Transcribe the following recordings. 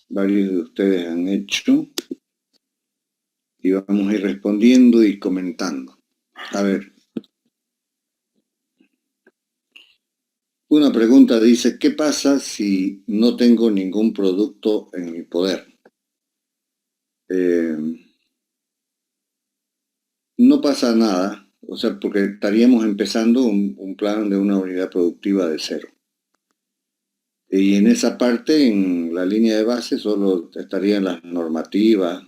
varios de ustedes han hecho, y vamos a ir respondiendo y comentando. A ver, una pregunta dice, ¿qué pasa si no tengo ningún producto en mi poder? Eh, no pasa nada, o sea, porque estaríamos empezando un plan de una unidad productiva de cero. Y en esa parte, en la línea de base, solo estarían las normativas,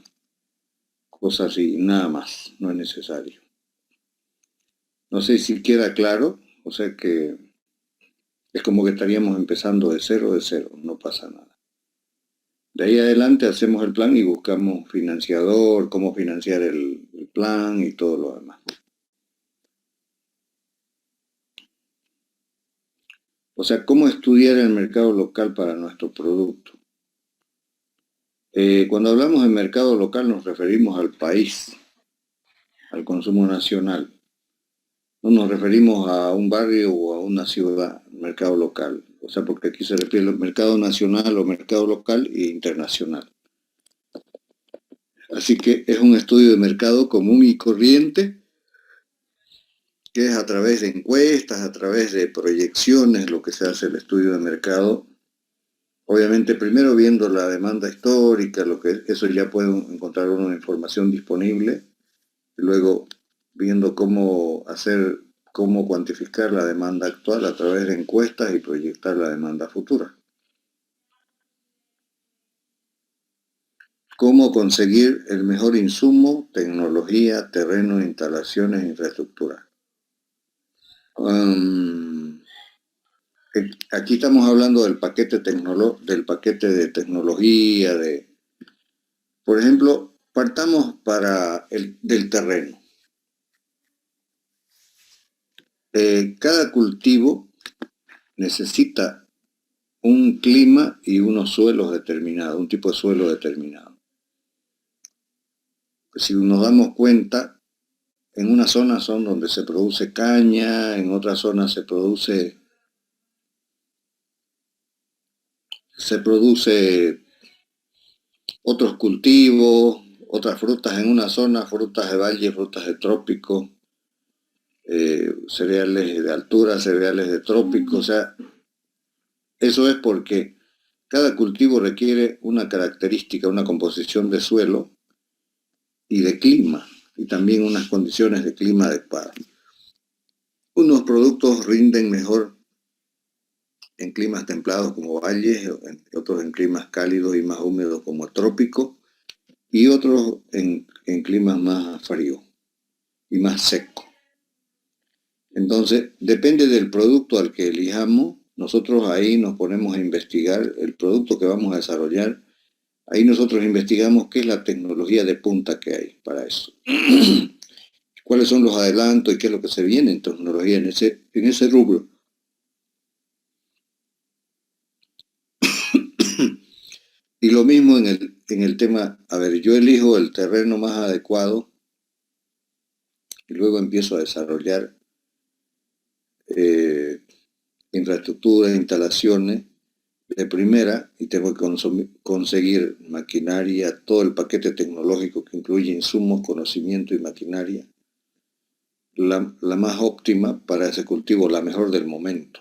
cosas así, nada más, no es necesario. No sé si queda claro, o sea que es como que estaríamos empezando de cero, no pasa nada. De ahí adelante hacemos el plan y buscamos financiador, cómo financiar el plan y todo lo demás. O sea, cómo estudiar el mercado local para nuestro producto. Cuando hablamos de mercado local nos referimos al país, al consumo nacional. No nos referimos a un barrio o a una ciudad, mercado local. O sea, porque aquí se refiere al mercado nacional o mercado local e internacional. Así que es un estudio de mercado común y corriente, que es a través de encuestas, a través de proyecciones, lo que se hace el estudio de mercado. Obviamente primero viendo la demanda histórica, lo que eso ya puede encontrar una información disponible, y luego viendo cómo hacer, cómo cuantificar la demanda actual a través de encuestas y proyectar la demanda futura. Cómo conseguir el mejor insumo, tecnología, terreno, instalaciones, infraestructura. Aquí estamos hablando del paquete, del paquete de tecnología, por ejemplo, partamos del terreno. Cada cultivo necesita un clima y unos suelos determinados, un tipo de suelo determinado. Si nos damos cuenta, en una zona son donde se produce caña, en otras zonas se produce otros cultivos, otras frutas en una zona, frutas de valle, frutas de trópico, cereales de altura, cereales de trópico, o sea, eso es porque cada cultivo requiere una característica, una composición de suelo y de clima, y también unas condiciones de clima adecuadas. Unos productos rinden mejor en climas templados como valles, otros en climas cálidos y más húmedos como trópicos, y otros en climas más fríos y más secos. Entonces, depende del producto al que elijamos, nosotros ahí nos ponemos a investigar el producto que vamos a desarrollar. Ahí nosotros investigamos qué es la tecnología de punta que hay para eso. Cuáles son los adelantos y qué es lo que se viene en tecnología en ese rubro. Y lo mismo en el tema, a ver, yo elijo el terreno más adecuado y luego empiezo a desarrollar eh, infraestructura, instalaciones de primera y tengo que conseguir maquinaria, todo el paquete tecnológico que incluye insumos, conocimiento y maquinaria, la más óptima para ese cultivo, la mejor del momento.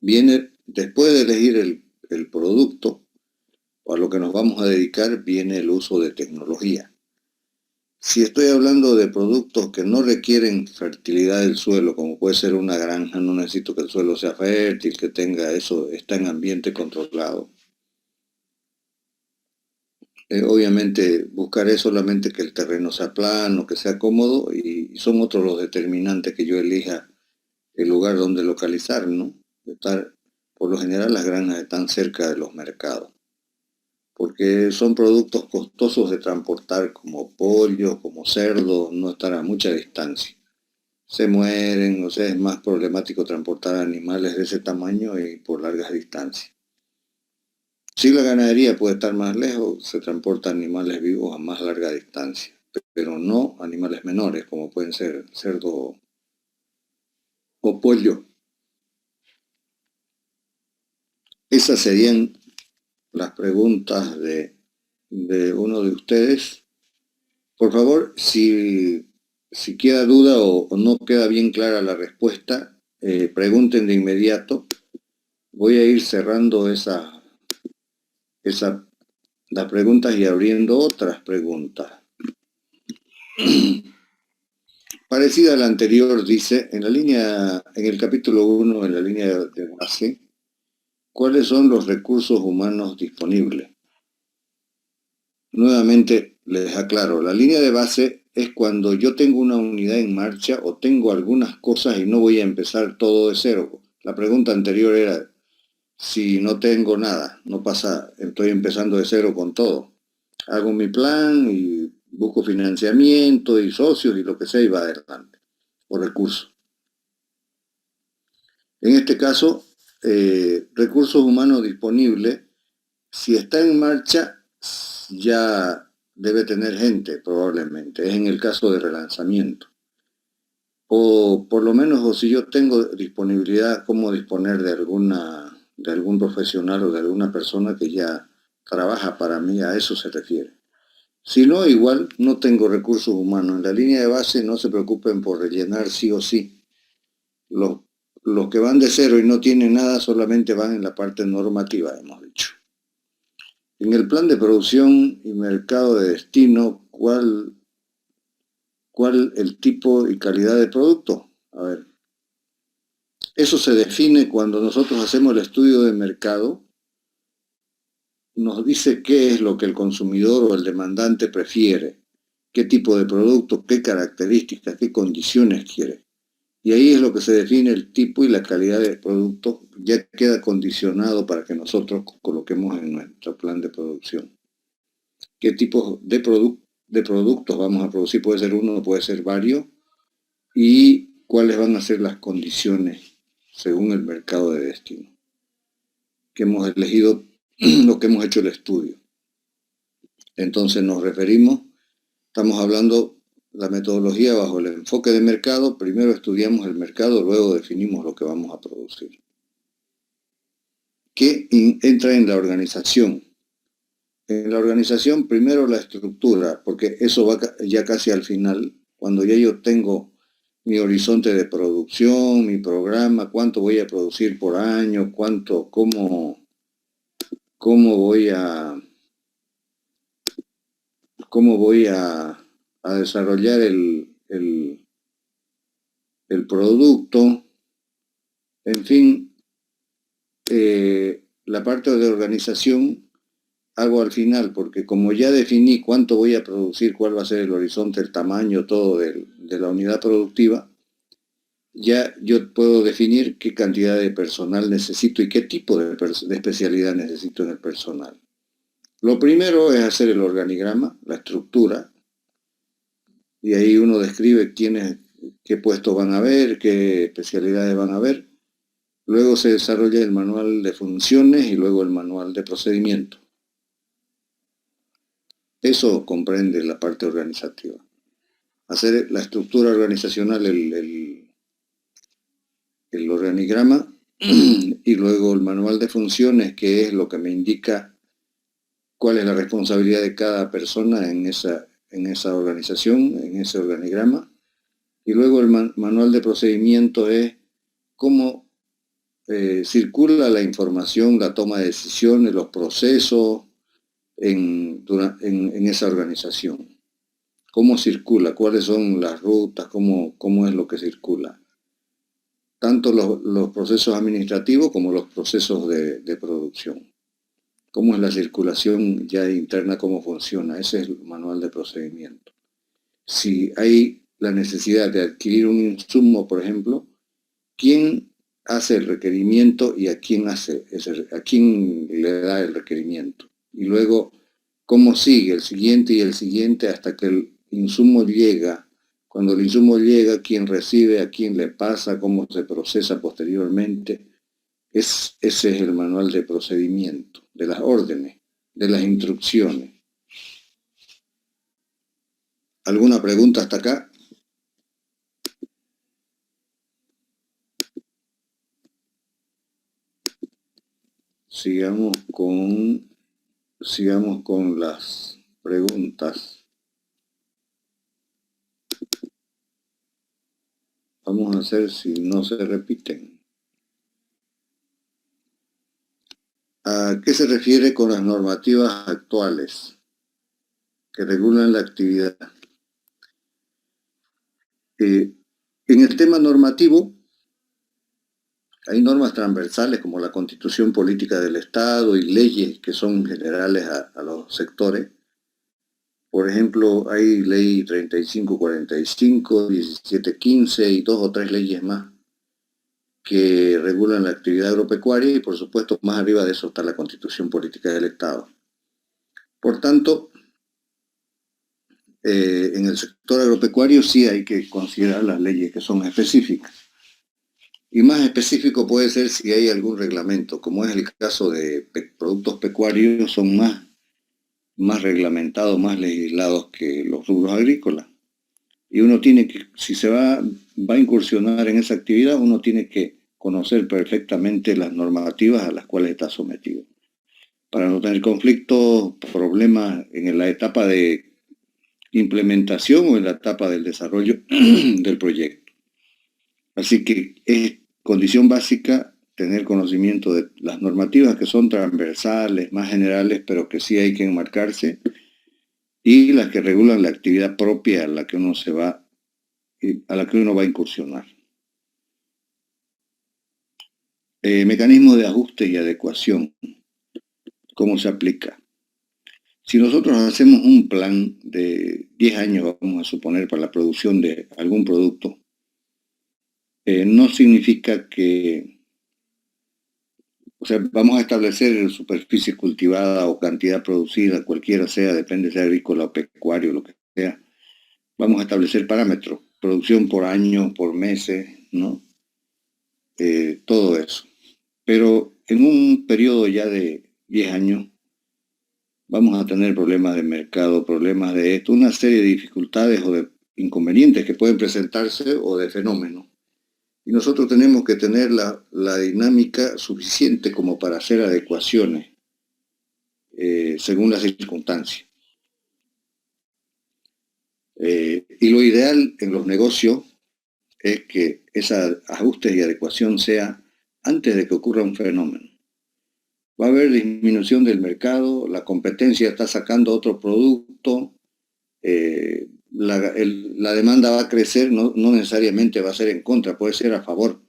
Viene, después de elegir el producto o a lo que nos vamos a dedicar, viene el uso de tecnología. Si estoy hablando de productos que no requieren fertilidad del suelo, como puede ser una granja, no necesito que el suelo sea fértil, que tenga eso, está en ambiente controlado. Obviamente buscaré solamente que el terreno sea plano, que sea cómodo y son otros los determinantes que yo elija el lugar donde localizar, ¿no? Por lo general las granjas están cerca de los mercados, porque son productos costosos de transportar como pollo, como cerdo, no están a mucha distancia. Se mueren, o sea, es más problemático transportar animales de ese tamaño y por largas distancias. Si la ganadería puede estar más lejos, se transportan animales vivos a más larga distancia, pero no animales menores, como pueden ser cerdo o pollo. Esas serían las preguntas de uno de ustedes. Por favor, si queda duda o no queda bien clara la respuesta, pregunten de inmediato. Voy a ir cerrando las preguntas y abriendo otras preguntas. Parecida a la anterior, dice, en el capítulo 1, en la línea de base, ¿cuáles son los recursos humanos disponibles? Nuevamente les aclaro, la línea de base es cuando yo tengo una unidad en marcha o tengo algunas cosas y no voy a empezar todo de cero. La pregunta anterior era, si no tengo nada, no pasa, estoy empezando de cero con todo. Hago mi plan y busco financiamiento y socios y lo que sea y va adelante, o recursos. En este caso, recursos humanos disponibles, si está en marcha, ya debe tener gente probablemente. Es en el caso de relanzamiento. O por lo menos, o si yo tengo disponibilidad, cómo disponer de algún profesional o de alguna persona que ya trabaja para mí, a eso se refiere. Si no, igual no tengo recursos humanos. En la línea de base no se preocupen por rellenar sí o sí. Los, los que van de cero y no tienen nada solamente van en la parte normativa, hemos dicho. En el plan de producción y mercado de destino, ¿cuál el tipo y calidad de producto? A ver, eso se define cuando nosotros hacemos el estudio de mercado, nos dice qué es lo que el consumidor o el demandante prefiere, qué tipo de producto, qué características, qué condiciones quiere. Y ahí es lo que se define el tipo y la calidad del producto, ya queda condicionado para que nosotros coloquemos en nuestro plan de producción. ¿Qué tipo de productos vamos a producir? Puede ser uno, puede ser varios, y cuáles van a ser las condiciones según el mercado de destino, que hemos elegido, lo que hemos hecho el estudio. Entonces nos referimos, estamos hablando la metodología bajo el enfoque de mercado, primero estudiamos el mercado, luego definimos lo que vamos a producir. ¿Qué entra en la organización? En la organización primero la estructura, porque eso va ya casi al final, cuando ya yo tengo mi horizonte de producción, mi programa, cuánto voy a producir por año, cómo voy a desarrollar el producto, en fin, la parte de organización hago al final, porque como ya definí cuánto voy a producir, cuál va a ser el horizonte, el tamaño, todo de la unidad productiva, ya yo puedo definir qué cantidad de personal necesito y qué tipo de especialidad necesito en el personal. Lo primero es hacer el organigrama, la estructura, y ahí uno describe qué puestos van a haber, qué especialidades van a haber. Luego se desarrolla el manual de funciones y luego el manual de procedimiento. Eso comprende la parte organizativa. Hacer la estructura organizacional, el organigrama, y luego el manual de funciones, que es lo que me indica cuál es la responsabilidad de cada persona en esa organización, en ese organigrama. Y luego el manual de procedimiento es cómo circula la información, la toma de decisiones, los procesos en esa organización. ¿Cómo circula? ¿Cuáles son las rutas? ¿Cómo es lo que circula? Tanto los procesos administrativos como los procesos de producción. ¿Cómo es la circulación ya interna? ¿Cómo funciona? Ese es el manual de procedimiento. Si hay la necesidad de adquirir un insumo, por ejemplo, ¿quién hace el requerimiento y a quién le da el requerimiento? Y luego, ¿cómo sigue el siguiente y el siguiente hasta que el insumo llega? Cuando el insumo llega, ¿quién recibe? ¿A quién le pasa? ¿Cómo se procesa posteriormente? Ese es el manual de procedimiento, de las órdenes, de las instrucciones. ¿Alguna pregunta hasta acá? Sigamos con sigamos con las preguntas. Vamos a hacer si no se repiten. ¿A qué se refiere con las normativas actuales que regulan la actividad? En el tema normativo, hay normas transversales como la Constitución Política del Estado y leyes que son generales a los sectores. Por ejemplo, hay ley 3545, 1715 y dos o tres leyes más que regulan la actividad agropecuaria y por supuesto más arriba de eso está la Constitución Política del Estado. Por tanto, en el sector agropecuario sí hay que considerar las leyes que son específicas. Y más específico puede ser si hay algún reglamento, como es el caso de productos pecuarios, son más reglamentados, más legislados que los rubros agrícolas. Y uno tiene que, si se va a incursionar en esa actividad, uno tiene que conocer perfectamente las normativas a las cuales está sometido, para no tener conflictos, problemas en la etapa de implementación o en la etapa del desarrollo del proyecto. Así que es condición básica tener conocimiento de las normativas que son transversales, más generales, pero que sí hay que enmarcarse, y las que regulan la actividad propia a la que uno va a incursionar. Mecanismo de ajuste y adecuación. ¿Cómo se aplica? Si nosotros hacemos un plan de 10 años, vamos a suponer, para la producción de algún producto, no significa que, o sea, vamos a establecer superficie cultivada o cantidad producida, cualquiera sea, depende sea agrícola o pecuario, lo que sea. Vamos a establecer parámetros, producción por año, por meses, ¿no? Todo eso. Pero en un periodo ya de 10 años, vamos a tener problemas de mercado, problemas de esto, una serie de dificultades o de inconvenientes que pueden presentarse o de fenómenos. Y nosotros tenemos que tener la dinámica suficiente como para hacer adecuaciones según las circunstancias. Y lo ideal en los negocios es que ese ajuste y adecuación sea antes de que ocurra un fenómeno. Va a haber disminución del mercado, la competencia está sacando otro producto, la demanda va a crecer, no necesariamente va a ser en contra, puede ser a favor.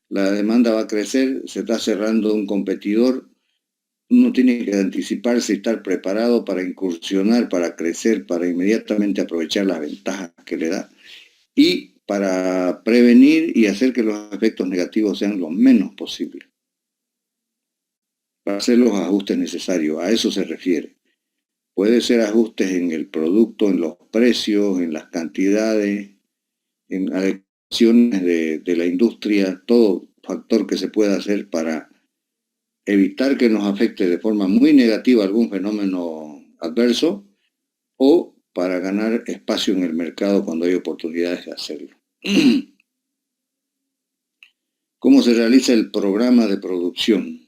La demanda va a crecer, se está cerrando un competidor, uno tiene que anticiparse y estar preparado para incursionar, para crecer, para inmediatamente aprovechar las ventajas que le da y para prevenir y hacer que los efectos negativos sean lo menos posible, para hacer los ajustes necesarios, a eso se refiere. Puede ser ajustes en el producto, en los precios, en las cantidades, en adecuaciones de la industria, todo factor que se pueda hacer para evitar que nos afecte de forma muy negativa algún fenómeno adverso o para ganar espacio en el mercado cuando hay oportunidades de hacerlo. ¿Cómo se realiza el programa de producción?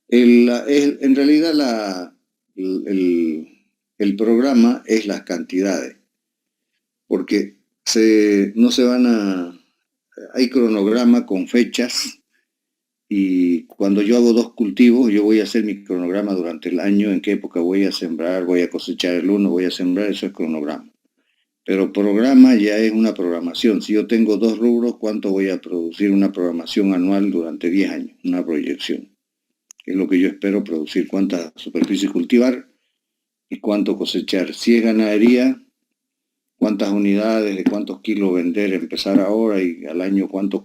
En realidad el programa es las cantidades, porque no se van a... Hay cronograma con fechas y cuando yo hago dos cultivos, yo voy a hacer mi cronograma durante el año, en qué época voy a sembrar, voy a cosechar el uno, voy a sembrar, eso es cronograma. Pero programa ya es una programación. Si yo tengo dos rubros, ¿cuánto voy a producir? Una programación anual durante 10 años, una proyección. Es lo que yo espero producir, cuánta superficie cultivar y cuánto cosechar. Si es ganadería, cuántas unidades, de cuántos kilos vender, empezar ahora y al año cuánto,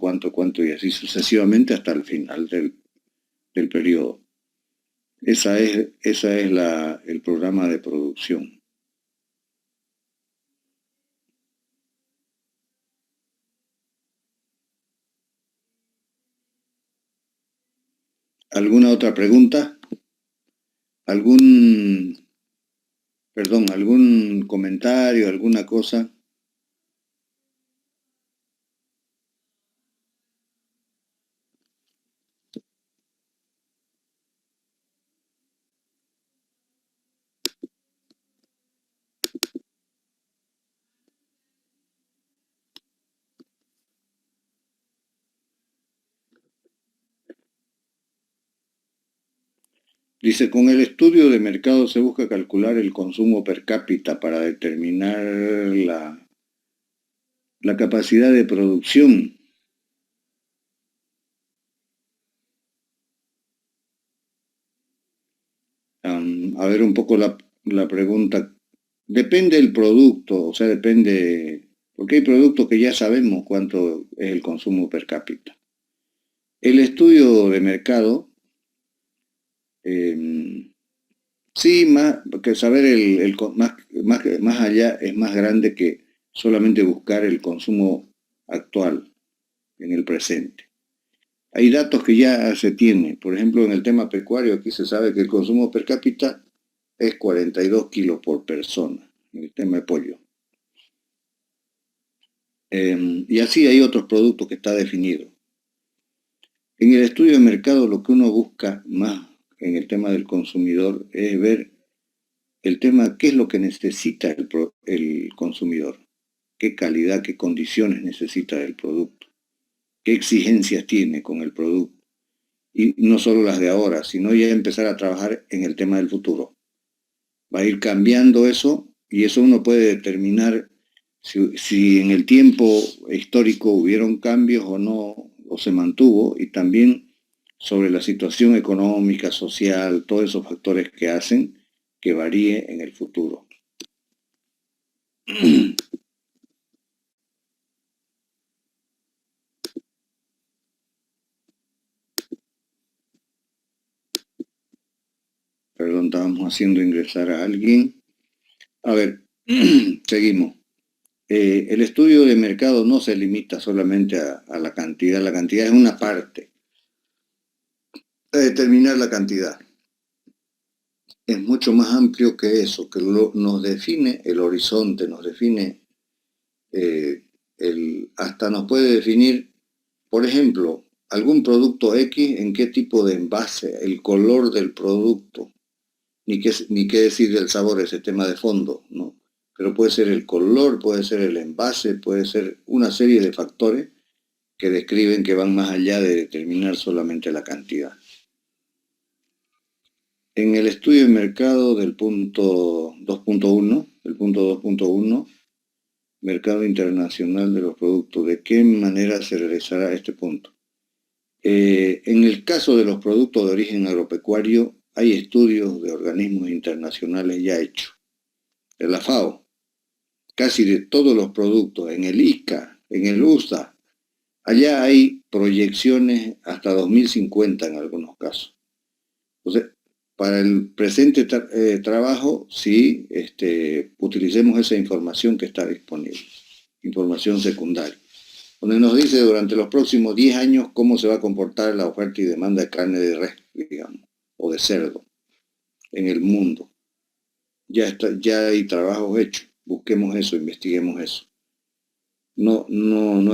y así sucesivamente hasta el final del periodo. Esa es el programa de producción. ¿Alguna otra pregunta? ¿Algún comentario, alguna cosa? Dice, con el estudio de mercado se busca calcular el consumo per cápita para determinar la capacidad de producción. A ver un poco la pregunta. Depende del producto, o sea, depende, porque hay productos que ya sabemos cuánto es el consumo per cápita. El estudio de mercado, eh, sí, más que saber más allá es más grande que solamente buscar el consumo actual en el presente. Hay datos que ya se tienen, por ejemplo, en el tema pecuario, aquí se sabe que el consumo per cápita es 42 kilos por persona, en el tema de pollo. Y así hay otros productos que está definido. En el estudio de mercado lo que uno busca más en el tema del consumidor es ver el tema qué es lo que necesita el consumidor, qué calidad, qué condiciones necesita el producto, qué exigencias tiene con el producto. Y no solo las de ahora, sino ya empezar a trabajar en el tema del futuro. Va a ir cambiando eso y eso uno puede determinar si en el tiempo histórico hubieron cambios o no, o se mantuvo, y también sobre la situación económica, social, todos esos factores que hacen que varíe en el futuro. Perdón, estábamos haciendo ingresar a alguien. A ver, seguimos. El estudio de mercado no se limita solamente a la cantidad es una parte, a determinar la cantidad. Es mucho más amplio que eso, que nos define el horizonte, nos define, hasta nos puede definir, por ejemplo, algún producto X, en qué tipo de envase, el color del producto, ni qué decir del sabor, ese tema de fondo, ¿no? Pero puede ser el color, puede ser el envase, puede ser una serie de factores que describen que van más allá de determinar solamente la cantidad. En el estudio de mercado del punto 2.1, el punto 2.1, mercado internacional de los productos, ¿de qué manera se realizará este punto? En el caso de los productos de origen agropecuario, hay estudios de organismos internacionales ya hechos. De la FAO, casi de todos los productos, en el ICA, en el USA, allá hay proyecciones hasta 2050 en algunos casos. Entonces, para el presente trabajo, sí, utilicemos esa información que está disponible, información secundaria, donde nos dice durante los próximos 10 años cómo se va a comportar la oferta y demanda de carne de res, digamos, o de cerdo en el mundo. Ya hay trabajos hechos, busquemos eso, investiguemos eso. No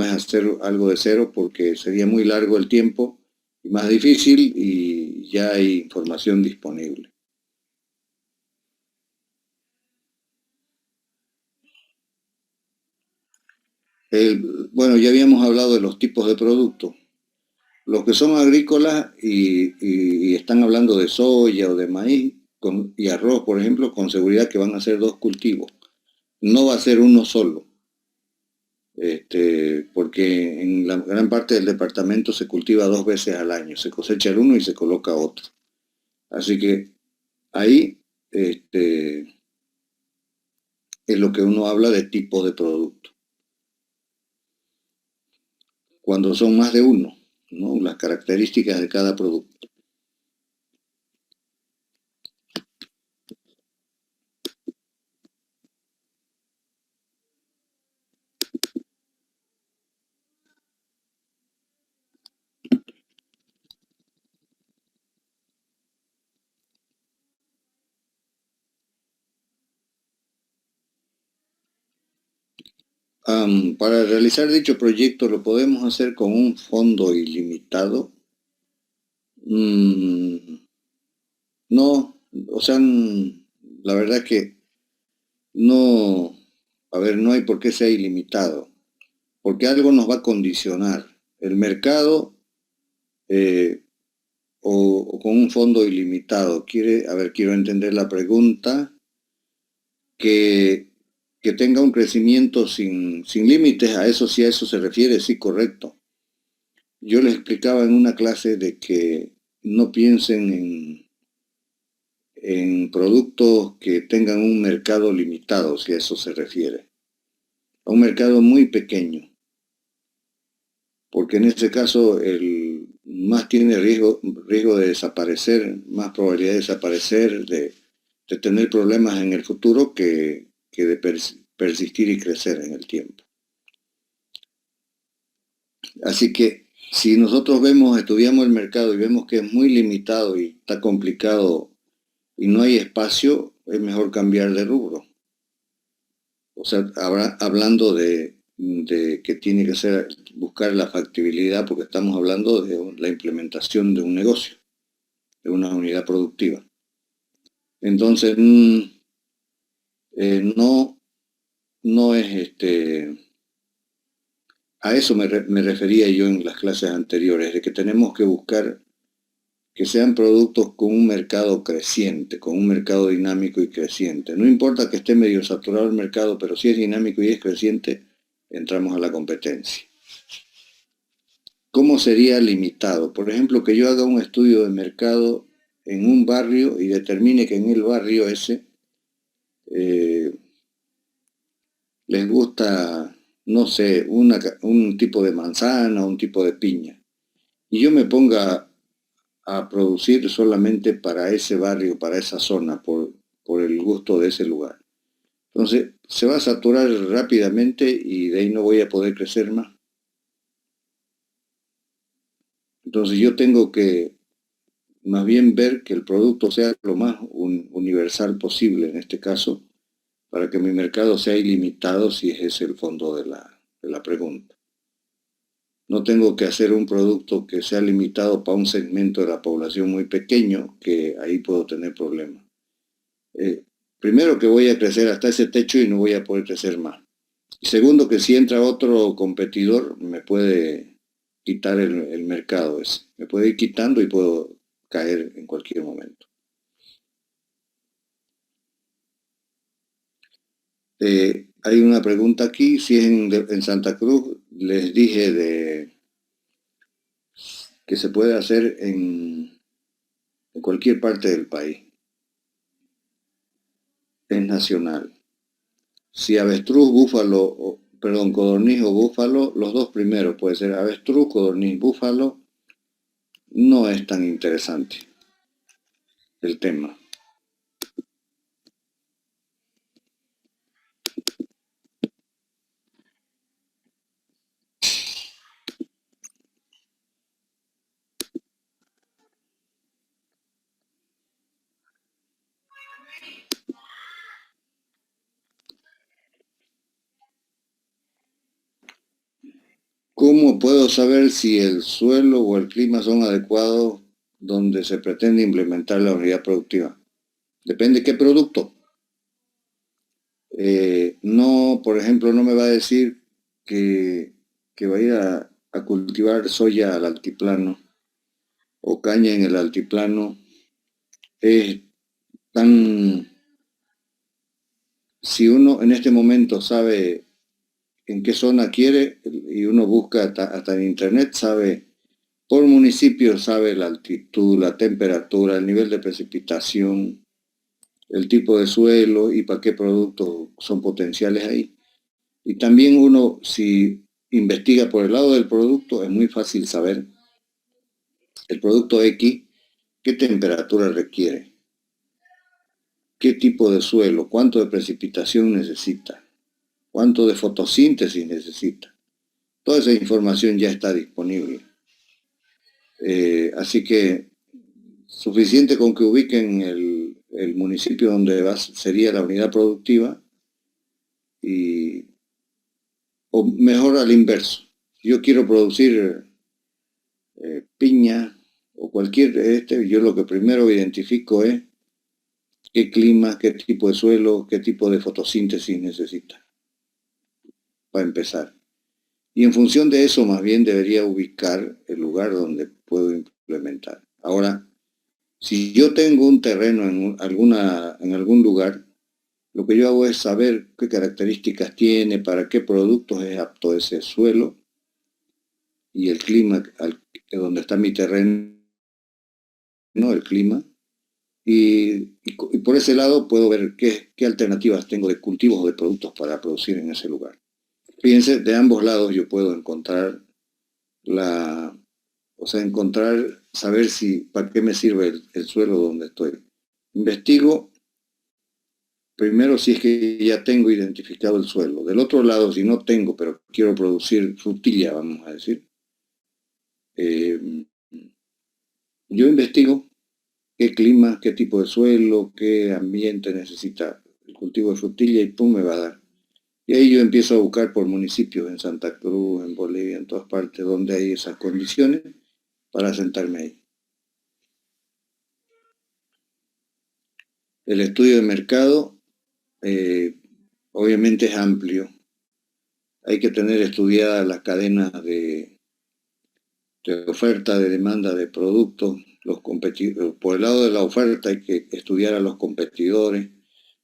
es hacer algo de cero porque sería muy largo el tiempo y más difícil y ya hay información disponible. Bueno, ya habíamos hablado de los tipos de productos. Los que son agrícolas y están hablando de soya o de maíz y arroz, por ejemplo, con seguridad que van a ser dos cultivos. No va a ser uno solo, porque en la gran parte del departamento se cultiva dos veces al año. Se cosecha el uno y se coloca otro. Así que ahí es lo que uno habla de tipo de producto. Cuando son más de uno, ¿no? Las características de cada producto. Para realizar dicho proyecto lo podemos hacer con un fondo ilimitado. Mm, no, o sea, la verdad que no, a ver, no hay por qué sea ilimitado, porque algo nos va a condicionar. El mercado, eh, o con un fondo ilimitado? Quiero entender la pregunta. Que tenga un crecimiento sin límites, si a eso se refiere, sí, correcto. Yo les explicaba en una clase de que no piensen en productos que tengan un mercado limitado, si a eso se refiere. A un mercado muy pequeño, porque en este caso el más tiene riesgo de desaparecer, más probabilidad de desaparecer, de tener problemas en el futuro que de persistir y crecer en el tiempo. Así que si nosotros estudiamos el mercado y vemos que es muy limitado y está complicado y no hay espacio, es mejor cambiar de rubro. O sea, hablando de que tiene que ser buscar la factibilidad, porque estamos hablando de la implementación de un negocio, de una unidad productiva. Entonces, no es a eso me refería yo en las clases anteriores, de que tenemos que buscar que sean productos con un mercado creciente, con un mercado dinámico y creciente. No importa que esté medio saturado el mercado, pero si es dinámico y es creciente, entramos a la competencia. ¿Cómo sería limitado? Por ejemplo, que yo haga un estudio de mercado en un barrio y determine que en el barrio ese les gusta, no sé, un tipo de manzana, un tipo de piña. Y yo me ponga a producir solamente para ese barrio, para esa zona, por el gusto de ese lugar. Entonces, se va a saturar rápidamente y de ahí no voy a poder crecer más. Entonces yo tengo que más bien ver que el producto sea lo más universal posible en este caso, para que mi mercado sea ilimitado, si ese es el fondo de la pregunta. No tengo que hacer un producto que sea limitado para un segmento de la población muy pequeño, que ahí puedo tener problemas. Primero que voy a crecer hasta ese techo y no voy a poder crecer más. Y segundo que si entra otro competidor me puede quitar el mercado ese. Me puede ir quitando y puedo caer en cualquier momento. Hay una pregunta aquí, si es en Santa Cruz, les dije que se puede hacer en cualquier parte del país. Es nacional. Si avestruz, búfalo, perdón, codorniz o búfalo, los dos primeros, puede ser avestruz, codorniz, búfalo, no es tan interesante el tema. ¿Cómo puedo saber si el suelo o el clima son adecuados donde se pretende implementar la unidad productiva? Depende de qué producto. No, por ejemplo, no me va a decir que va a ir a cultivar soya al altiplano o caña en el altiplano. Es tan... Si uno en este momento sabe en qué zona quiere y uno busca hasta en internet, sabe por municipio, sabe la altitud, la temperatura, el nivel de precipitación, el tipo de suelo y para qué productos son potenciales ahí. Y también uno, si investiga por el lado del producto, es muy fácil saber el producto X, qué temperatura requiere, qué tipo de suelo, cuánto de precipitación necesita, cuánto de fotosíntesis necesita. Toda esa información ya está disponible. Así que suficiente con que ubiquen el municipio donde sería la unidad productiva o mejor al inverso. Si yo quiero producir piña o cualquier yo lo que primero identifico es qué clima, qué tipo de suelo, qué tipo de fotosíntesis necesita para empezar. Y en función de eso más bien debería ubicar el lugar donde puedo implementar. Ahora, si yo tengo un terreno en algún lugar, lo que yo hago es saber qué características tiene, para qué productos es apto ese suelo y el clima donde está mi terreno, el clima. Y por ese lado puedo ver qué alternativas tengo de cultivos o de productos para producir en ese lugar. Fíjense, de ambos lados yo puedo encontrar saber para qué me sirve el suelo donde estoy. Investigo primero si es que ya tengo identificado el suelo. Del otro lado, si no tengo, pero quiero producir frutilla, vamos a decir, eh, yo investigo qué clima, qué tipo de suelo, qué ambiente necesita el cultivo de frutilla y pum, me va a dar. Y ahí yo empiezo a buscar por municipios en Santa Cruz, en Bolivia, en todas partes donde hay esas condiciones para sentarme ahí. El estudio de mercado obviamente es amplio. Hay que tener estudiadas las cadenas de oferta, de demanda de productos, los competidores. Por el lado de la oferta hay que estudiar a los competidores,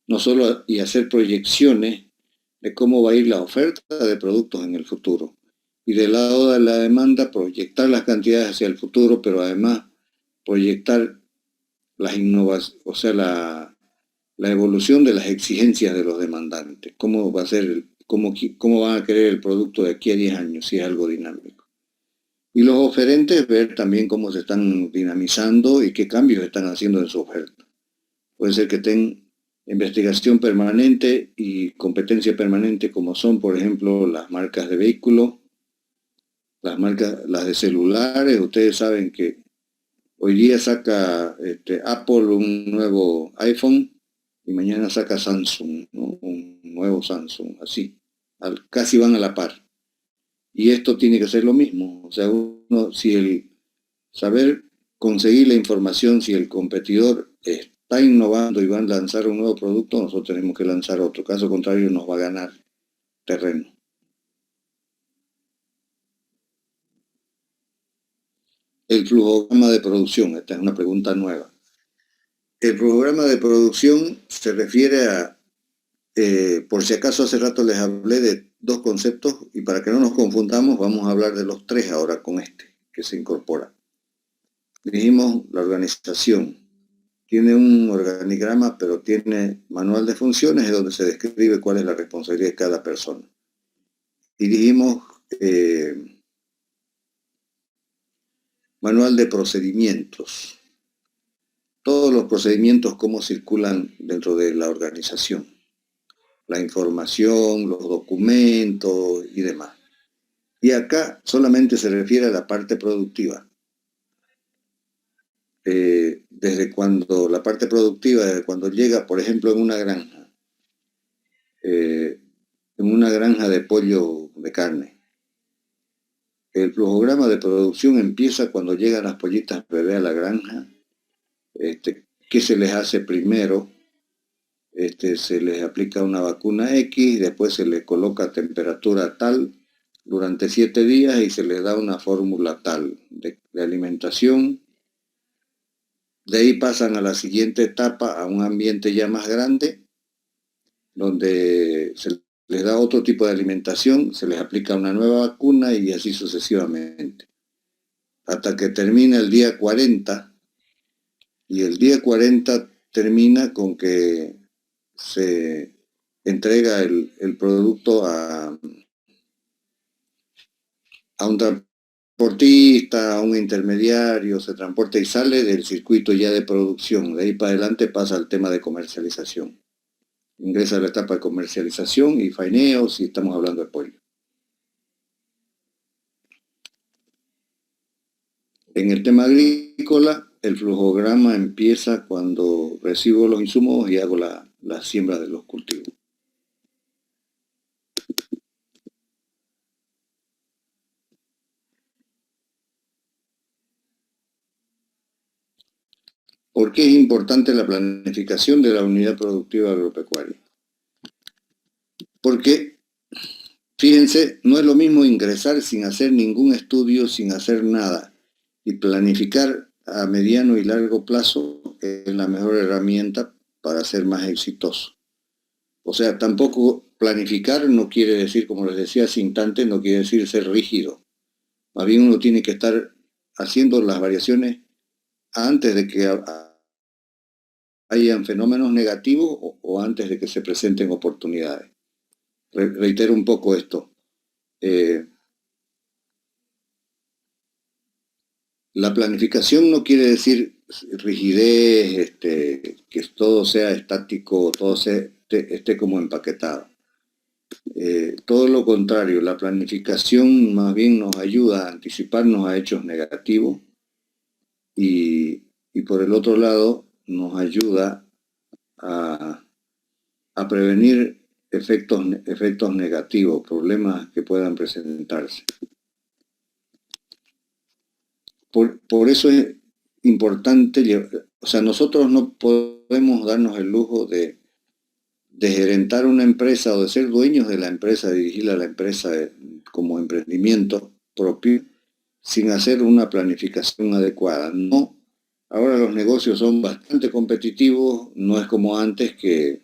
no solo y hacer proyecciones de cómo va a ir la oferta de productos en el futuro. Y del lado de la demanda, proyectar las cantidades hacia el futuro, pero además proyectar las innovaciones, o sea, la evolución de las exigencias de los demandantes. Cómo va a ser, cómo van a querer el producto de aquí a 10 años, si es algo dinámico. Y los oferentes, ver también cómo se están dinamizando y qué cambios están haciendo en su oferta. Puede ser que tengan investigación permanente y competencia permanente, como son, por ejemplo, las marcas de vehículos, las de celulares. Ustedes saben que hoy día saca Apple un nuevo iPhone y mañana saca Samsung, ¿no? Un nuevo Samsung, así. Casi van a la par. Y esto tiene que ser lo mismo. O sea, si el saber conseguir la información, si el competidor está innovando y va a lanzar un nuevo producto, nosotros tenemos que lanzar otro. Caso contrario, nos va a ganar terreno. El flujograma de producción, esta es una pregunta nueva. El flujograma de producción se refiere a, por si acaso hace rato les hablé de dos conceptos y para que no nos confundamos vamos a hablar de los tres ahora con este que se incorpora. Dijimos la organización. Tiene un organigrama, pero tiene manual de funciones, donde se describe cuál es la responsabilidad de cada persona. Y dijimos manual de procedimientos. Todos los procedimientos, cómo circulan dentro de la organización. La información, los documentos y demás. Y acá solamente se refiere a la parte productiva. Desde cuando llega, por ejemplo, en una granja de pollo de carne. El flujograma de producción empieza cuando llegan las pollitas bebé a la granja. ¿Qué se les hace primero? Se les aplica una vacuna X, después se les coloca temperatura tal durante 7 días y se les da una fórmula tal de alimentación. De ahí pasan a la siguiente etapa, a un ambiente ya más grande, donde se les da otro tipo de alimentación, se les aplica una nueva vacuna y así sucesivamente. Hasta que termina el día 40, y el día 40 termina con que se entrega el producto a un transportista, a un intermediario, se transporta y sale del circuito ya de producción. De ahí para adelante pasa al tema de comercialización. Ingresa a la etapa de comercialización y faeneo si estamos hablando de pollo. En el tema agrícola, el flujograma empieza cuando recibo los insumos y hago la siembra de los cultivos. ¿Por qué es importante la planificación de la unidad productiva agropecuaria? Porque, fíjense, no es lo mismo ingresar sin hacer ningún estudio, sin hacer nada, y planificar a mediano y largo plazo es la mejor herramienta para ser más exitoso. O sea, tampoco planificar no quiere decir, como les decía hace instantes, no quiere decir ser rígido. Más bien uno tiene que estar haciendo las variaciones antes de que hayan fenómenos negativos o antes de que se presenten oportunidades. Reitero un poco esto. La planificación no quiere decir rigidez, que todo sea estático, todo esté como empaquetado. Todo lo contrario, la planificación más bien nos ayuda a anticiparnos a hechos negativos y por el otro lado nos ayuda a prevenir efectos negativos, problemas que puedan presentarse. Por eso es importante, o sea, nosotros no podemos darnos el lujo de gerentar una empresa o de ser dueños de la empresa, dirigir a la empresa como emprendimiento propio, sin hacer una planificación adecuada. No, ahora los negocios son bastante competitivos, no es como antes que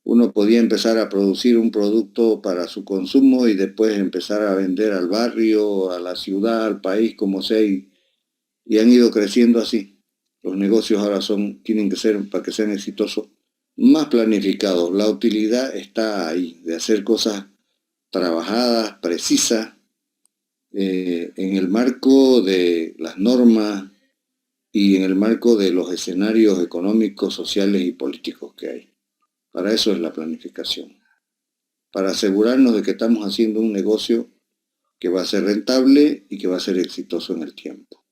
uno podía empezar a producir un producto para su consumo y después empezar a vender al barrio, a la ciudad, al país, como sea, y han ido creciendo así. Los negocios ahora tienen que ser, para que sean exitosos, más planificados. La utilidad está ahí, de hacer cosas trabajadas, precisas, en el marco de las normas y en el marco de los escenarios económicos, sociales y políticos que hay. Para eso es la planificación. Para asegurarnos de que estamos haciendo un negocio que va a ser rentable y que va a ser exitoso en el tiempo.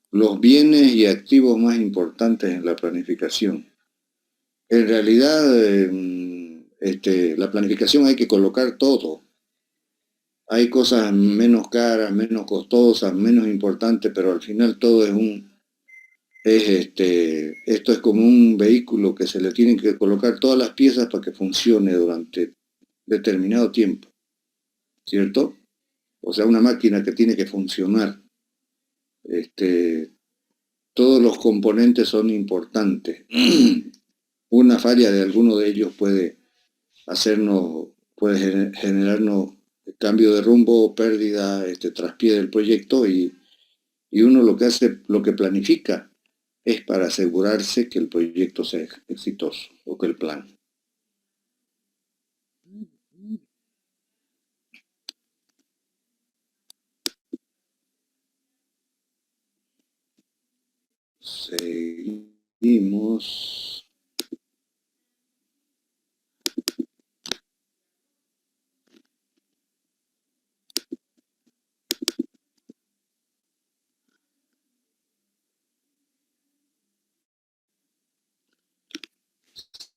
Los bienes y activos más importantes en la planificación. En realidad, la planificación hay que colocar todo. Hay cosas menos caras, menos costosas, menos importantes, pero al final todo esto es como un vehículo que se le tienen que colocar todas las piezas para que funcione durante determinado tiempo, ¿cierto? O sea, una máquina que tiene que funcionar. Todos los componentes son importantes. Una falla de alguno de ellos puede generarnos cambio de rumbo, pérdida, traspié del proyecto y uno lo que hace, lo que planifica es para asegurarse que el proyecto sea exitoso o que el plan. Seguimos.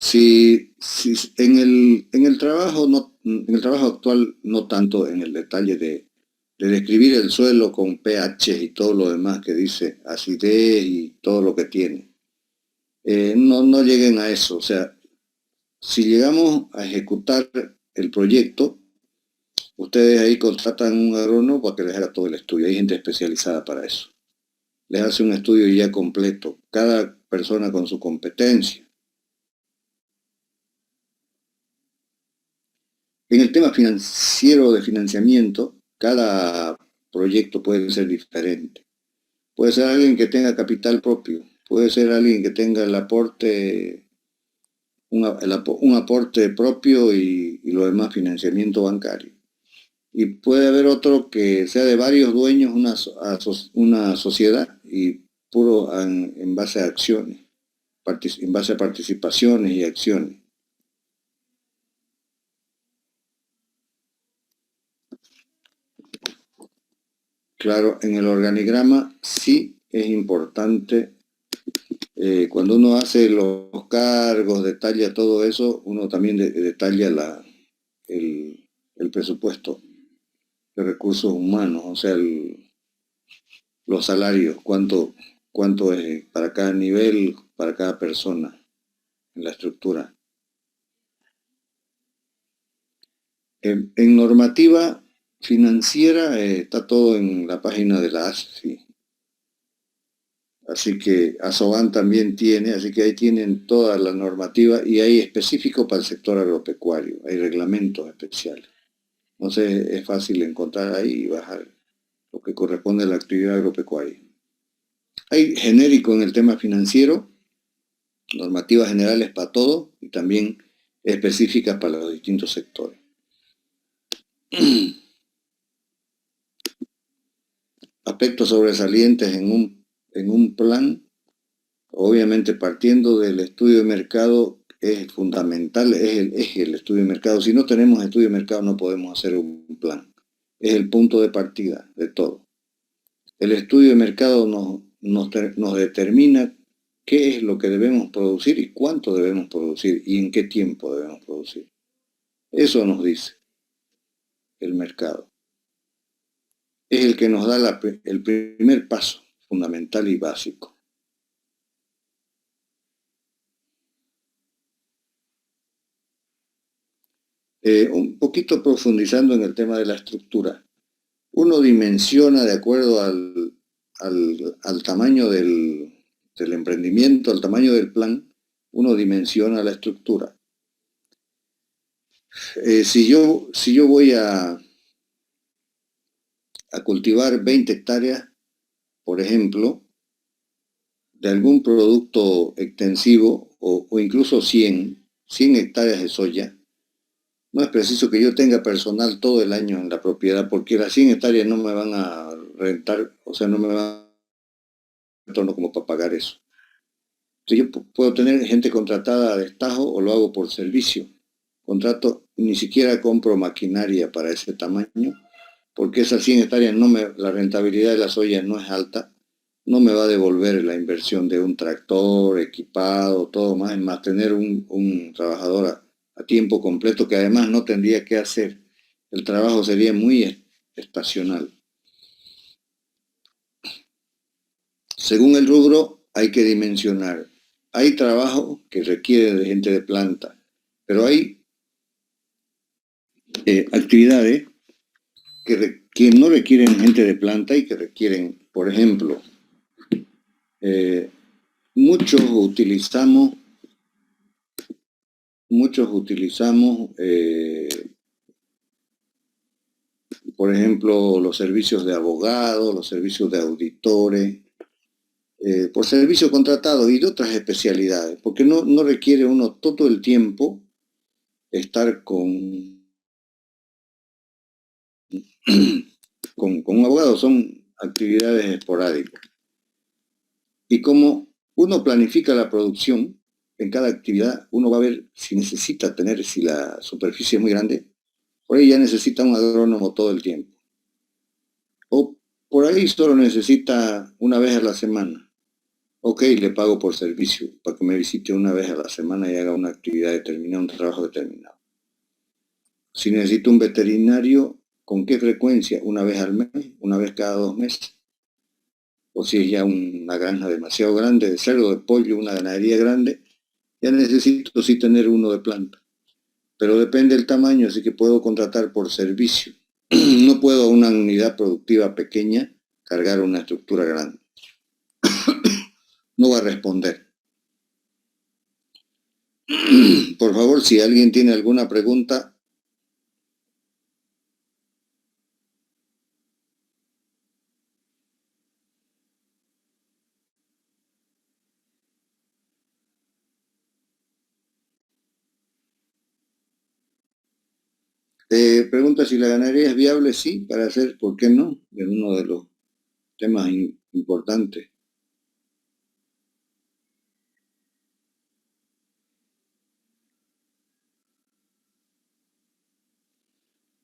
Si en el trabajo en el trabajo actual no tanto en el detalle de describir el suelo con pH y todo lo demás que dice acidez y todo lo que tiene. No lleguen a eso. O sea, si llegamos a ejecutar el proyecto, ustedes ahí contratan un agrónomo para que les haga todo el estudio. Hay gente especializada para eso. Les hace un estudio ya completo, cada persona con su competencia. En el tema financiero de financiamiento, cada proyecto puede ser diferente. Puede ser alguien que tenga capital propio, puede ser alguien que tenga el aporte, un aporte propio y lo demás financiamiento bancario. Y puede haber otro que sea de varios dueños, una sociedad y puro en base a acciones, en base a participaciones y acciones. Claro, en el organigrama sí es importante, cuando uno hace los cargos, detalla todo eso, uno también detalla el presupuesto de recursos humanos, o sea, los salarios, cuánto es para cada nivel, para cada persona en la estructura. En normativa financiera está todo en la página de la ASFI. Así que ASOBAN también tiene, así que ahí tienen toda la normativa y hay específico para el sector agropecuario, hay reglamentos especiales. Entonces es fácil encontrar ahí y bajar lo que corresponde a la actividad agropecuaria. Hay genérico en el tema financiero, normativas generales para todo y también específicas para los distintos sectores. Aspectos sobresalientes en un plan, obviamente partiendo del estudio de mercado es fundamental, es el eje del estudio de mercado. Si no tenemos estudio de mercado no podemos hacer un plan. Es el punto de partida de todo. El estudio de mercado nos determina qué es lo que debemos producir y cuánto debemos producir y en qué tiempo debemos producir. Eso nos dice el mercado. Es el que nos da el primer paso fundamental y básico. Un poquito profundizando en el tema de la estructura. Uno dimensiona de acuerdo al tamaño del emprendimiento, al tamaño del plan, uno dimensiona la estructura. Si yo voy a cultivar 20 hectáreas, por ejemplo, de algún producto extensivo o incluso 100 hectáreas de soya, no es preciso que yo tenga personal todo el año en la propiedad porque las 100 hectáreas no me van a rentar, o sea, no me van a retorno como para pagar eso. Entonces yo puedo tener gente contratada a destajo o lo hago por servicio. Contrato, ni siquiera compro maquinaria para ese tamaño, porque esas 100 hectáreas la rentabilidad de la soya no es alta, no me va a devolver la inversión de un tractor equipado, todo más tener un trabajador a tiempo completo que además no tendría que hacer. El trabajo sería muy estacional. Según el rubro hay que dimensionar. Hay trabajo que requiere de gente de planta, pero hay actividades que no requieren gente de planta y que requieren, por ejemplo, muchos utilizamos por ejemplo, los servicios de abogados, los servicios de auditores, por servicio contratado y de otras especialidades, porque no requiere uno todo el tiempo estar con un abogado, son actividades esporádicas. Y como uno planifica la producción, en cada actividad uno va a ver si necesita tener, si la superficie es muy grande, por ahí ya necesita un agrónomo todo el tiempo. O por ahí solo necesita una vez a la semana. Ok, le pago por servicio, para que me visite una vez a la semana y haga una actividad determinada, un trabajo determinado. Si necesito un veterinario, ¿con qué frecuencia? ¿Una vez al mes? ¿Una vez cada 2 meses? O si es ya una granja demasiado grande de cerdo, de pollo, una ganadería grande, ya necesito sí tener uno de planta. Pero depende del tamaño, así que puedo contratar por servicio. No puedo a una unidad productiva pequeña cargar una estructura grande. No va a responder. Por favor, si alguien tiene alguna pregunta. Pregunta si la ganadería es viable, sí, para hacer, ¿por qué no? Es uno de los temas importantes.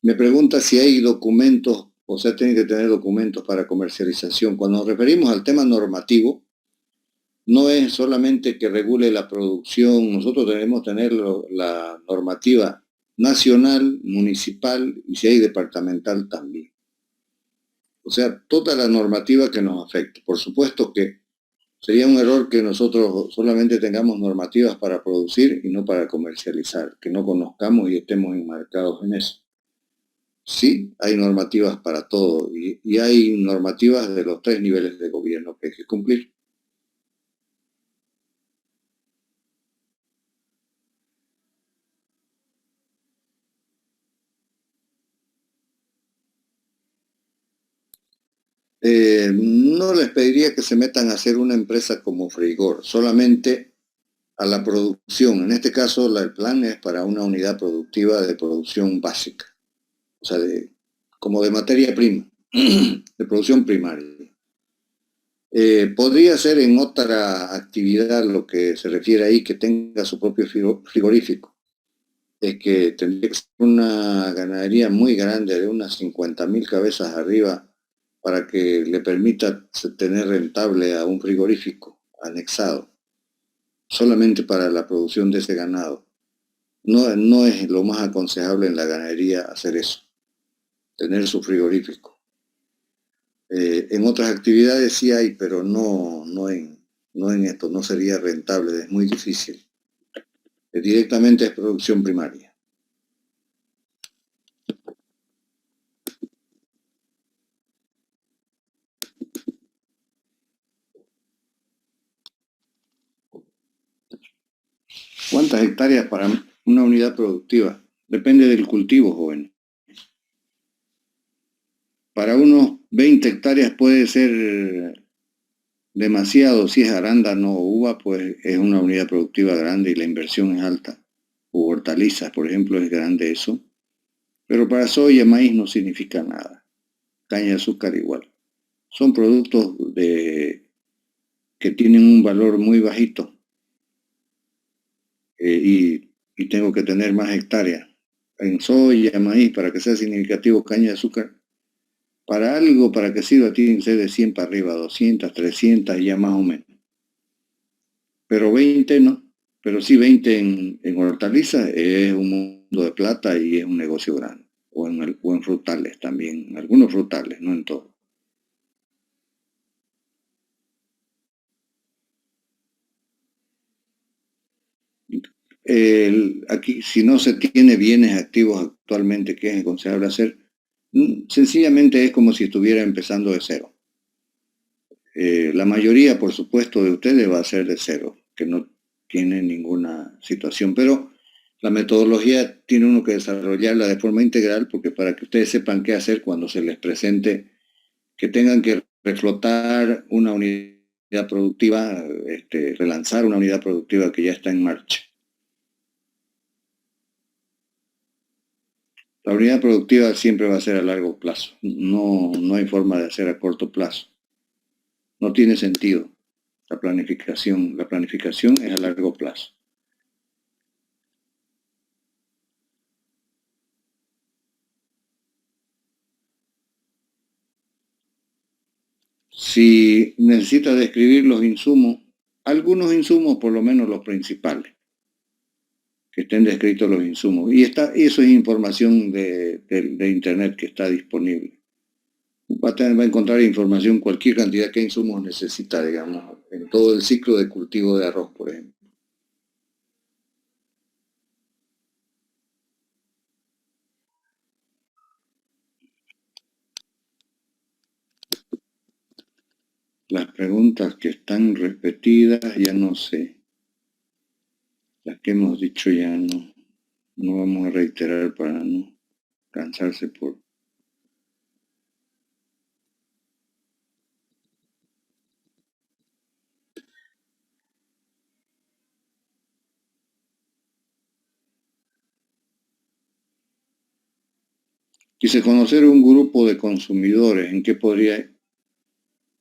Me pregunta si hay documentos, o sea, tiene que tener documentos para comercialización. Cuando nos referimos al tema normativo, no es solamente que regule la producción, nosotros debemos tener la normativa nacional, municipal y si hay departamental también. O sea, toda la normativa que nos afecte. Por supuesto que sería un error que nosotros solamente tengamos normativas para producir y no para comercializar, que no conozcamos y estemos enmarcados en eso. Sí, hay normativas para todo y hay normativas de los 3 niveles de gobierno que hay que cumplir. No les pediría que se metan a hacer una empresa como Frigor, solamente a la producción. En este caso, el plan es para una unidad productiva de producción básica, o sea, como de materia prima, de producción primaria. Podría ser en otra actividad lo que se refiere ahí, que tenga su propio frigorífico. Es que tendría que ser una ganadería muy grande, de unas 50.000 cabezas arriba, para que le permita tener rentable a un frigorífico anexado, solamente para la producción de ese ganado. No, no es lo más aconsejable en la ganadería hacer eso, tener su frigorífico. En otras actividades sí hay, pero no en esto, no sería rentable, es muy difícil. Directamente es producción primaria. ¿Cuántas hectáreas para una unidad productiva? Depende del cultivo, joven. Para unos 20 hectáreas puede ser demasiado. Si es arándano o uva, pues es una unidad productiva grande y la inversión es alta. O hortalizas, por ejemplo, es grande eso. Pero para soya, maíz no significa nada. Caña de azúcar igual. Son productos que tienen un valor muy bajito y tengo que tener más hectáreas. En soya, maíz, para que sea significativo, caña de azúcar, para algo, para que sirva, tiene que ser de 100 para arriba, 200, 300, ya más o menos. Pero 20 no. Pero sí 20 en hortalizas es un mundo de plata y es un negocio grande. O en frutales también, en algunos frutales, no en todos. Aquí, si no se tiene bienes activos actualmente, ¿qué es aconsejable hacer? Sencillamente es como si estuviera empezando de cero. La mayoría, por supuesto, de ustedes va a ser de cero, que no tiene ninguna situación, pero la metodología tiene uno que desarrollarla de forma integral, porque para que ustedes sepan qué hacer cuando se les presente que tengan que reflotar una unidad productiva, relanzar una unidad productiva que ya está en marcha. La unidad productiva siempre va a ser a largo plazo, no hay forma de hacer a corto plazo. No tiene sentido la planificación. La planificación es a largo plazo. Si necesita describir los insumos, algunos insumos, por lo menos los principales, que estén descritos los insumos. Y eso es información de Internet que está disponible. Va a encontrar información, cualquier cantidad que insumos necesita, digamos, en todo el ciclo de cultivo de arroz, por ejemplo. Las preguntas que están repetidas, ya no sé. Las que hemos dicho ya no vamos a reiterar para no cansarse por... Quise conocer un grupo de consumidores, ¿en qué podría...?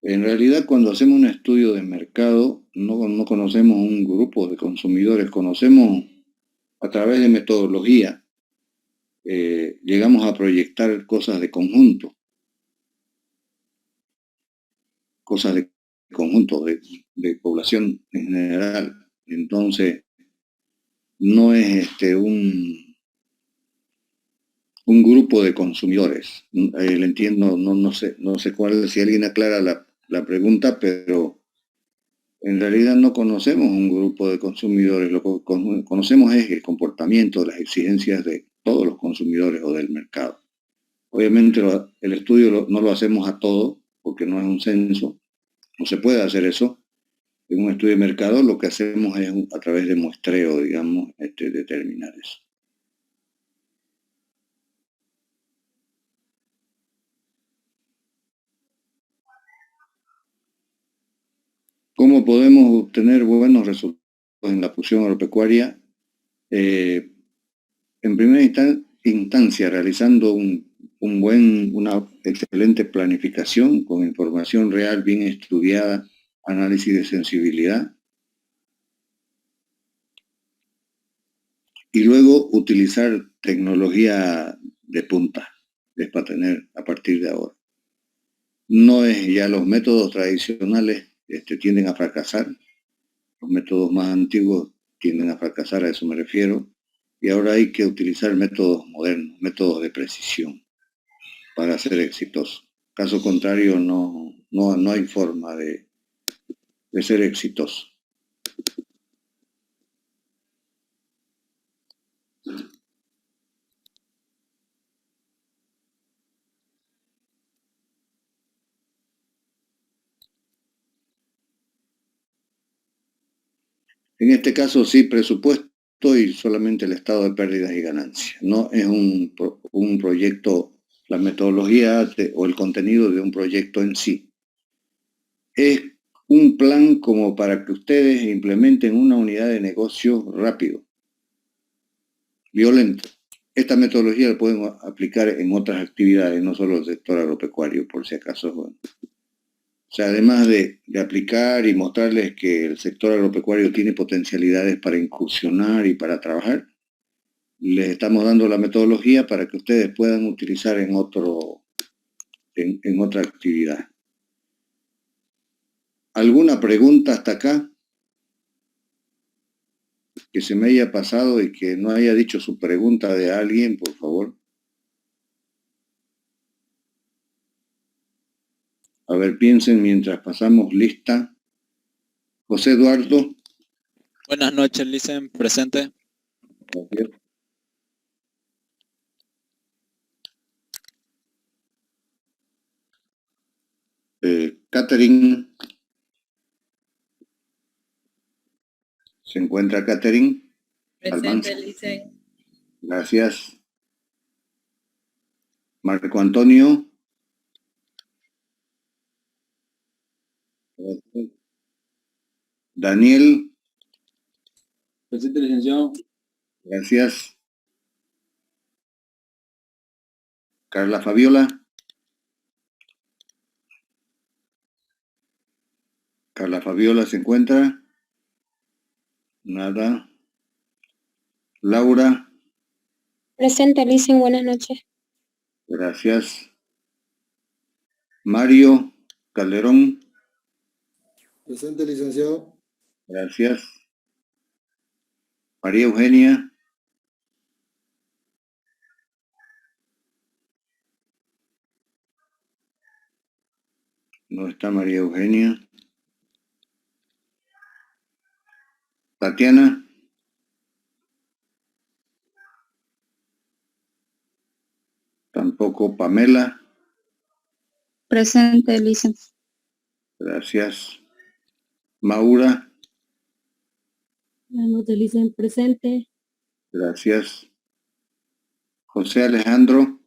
En realidad, cuando hacemos un estudio de mercado, no conocemos un grupo de consumidores, conocemos a través de metodología, llegamos a proyectar cosas de conjunto, de población en general. Entonces, no es un grupo de consumidores. Le entiendo, no sé cuál, si alguien aclara la pregunta, pero en realidad no conocemos un grupo de consumidores. Lo que conocemos es el comportamiento, las exigencias de todos los consumidores o del mercado. Obviamente el estudio no lo hacemos a todo, porque no es un censo, no se puede hacer eso. En un estudio de mercado lo que hacemos es a través de muestreo, digamos, determinar eso. ¿Cómo podemos obtener buenos resultados en la fusión agropecuaria? En primera instancia, realizando una excelente planificación con información real, bien estudiada, análisis de sensibilidad, y luego utilizar tecnología de punta, es para tener a partir de ahora. No es ya los métodos tradicionales tienden a fracasar, los métodos más antiguos tienden a fracasar, a eso me refiero, y ahora hay que utilizar métodos modernos, métodos de precisión para ser exitoso. Caso contrario, no hay forma de ser exitoso. En este caso sí presupuesto y solamente el estado de pérdidas y ganancias. No es un proyecto, la metodología o el contenido de un proyecto en sí. Es un plan como para que ustedes implementen una unidad de negocio rápido, violento. Esta metodología la pueden aplicar en otras actividades, no solo el sector agropecuario, por si acaso. Bueno. O sea, además de aplicar y mostrarles que el sector agropecuario tiene potencialidades para incursionar y para trabajar, les estamos dando la metodología para que ustedes puedan utilizar en otra actividad. ¿Alguna pregunta hasta acá que se me haya pasado y que no haya dicho su pregunta de alguien, por favor? A ver, piensen mientras pasamos lista. José Eduardo. Buenas noches, Licen, presente. Gracias. Catherine. ¿Se encuentra Catherine? Presente, Licen. Gracias. Marco Antonio. Gracias. Daniel. Presente, licenciado. Gracias. Carla Fabiola. Carla Fabiola se encuentra. Nada. Laura. Presente, Licen, buenas noches. Gracias. Mario Calderón. Presente, licenciado. Gracias. María Eugenia. No está María Eugenia. Tatiana. Tampoco Pamela. Presente, Licen. Gracias. Maura. Buenas noches, Licen, presente. Gracias. José Alejandro.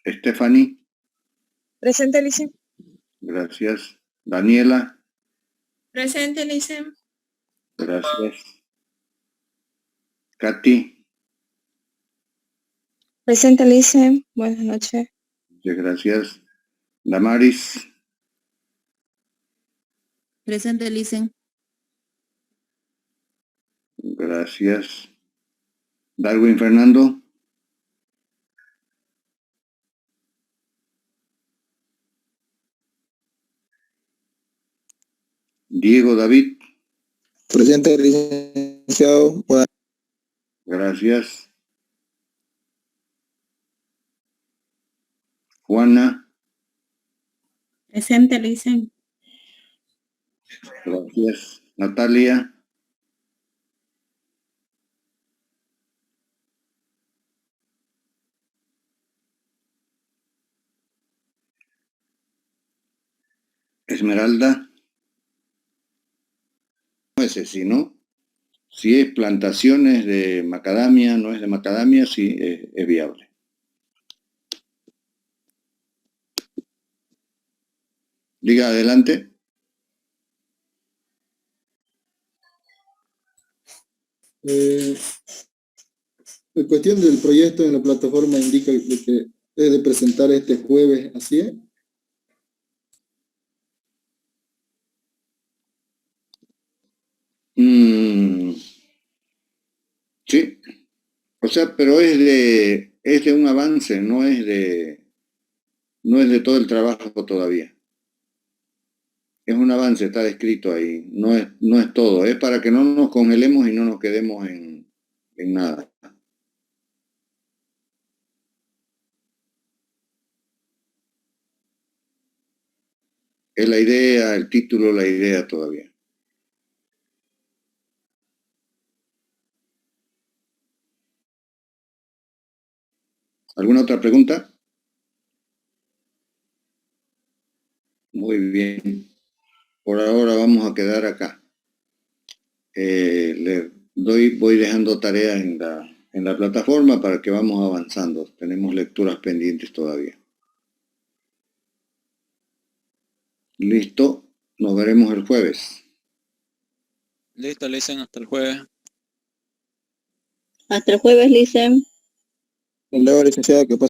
Stephanie. Presente, Licen. Gracias. Daniela. Presente, Licen. Gracias. Katy. Presente, Licen. Buenas noches. Muchas gracias. Damaris. Presente, Licen. Gracias. Darwin Fernando. Diego David. Presente, licenciado. Gracias. Juana. Presente, Licen. Gracias. Natalia. Esmeralda. No es ese, ¿no? Si es plantaciones de macadamia, no es de macadamia, sí es viable. Diga adelante. La cuestión del proyecto en la plataforma indica de que es de presentar este jueves, ¿así es? Sí. O sea, pero es de un avance, no es de todo el trabajo todavía. Es un avance, está descrito ahí, no es todo, es para que no nos congelemos y no nos quedemos en nada. Es la idea, el título, la idea todavía. ¿Alguna otra pregunta? Muy bien. Por ahora vamos a quedar acá. Voy dejando tareas en la plataforma para que vamos avanzando. Tenemos lecturas pendientes todavía. Listo. Nos veremos el jueves. Listo, Lisen, hasta el jueves. Hasta el jueves, Licen. Luego, licenciado, que pase